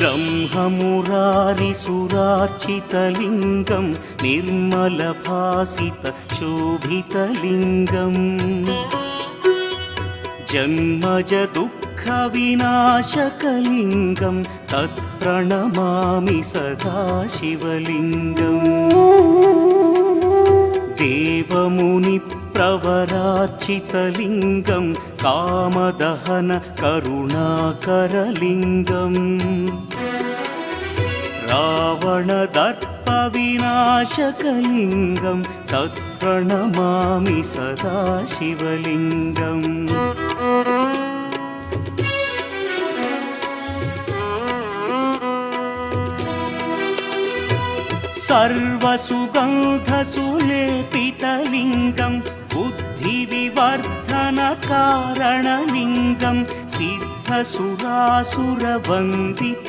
ब्रह्ममुरारिसुरार्चितलिङ्गं निर्मलभासितशोभितलिङ्गम् जन्मजदुःखविनाशकलिङ्गं तत्प्रणमामि सदा शिवलिङ्गम् देवमुनिप्रवरार्चितलिङ्गं कामदहन करुणाकरलिङ्गम् रावणदर्पविनाशकलिङ्गं तत्प्रणमामि सदा शिवलिङ्गम् सर्वसुगन्धसुलेपितलिङ्गं बुद्धिविवर्धनकारणलिङ्गं सिद्धसुरासुरवन्दित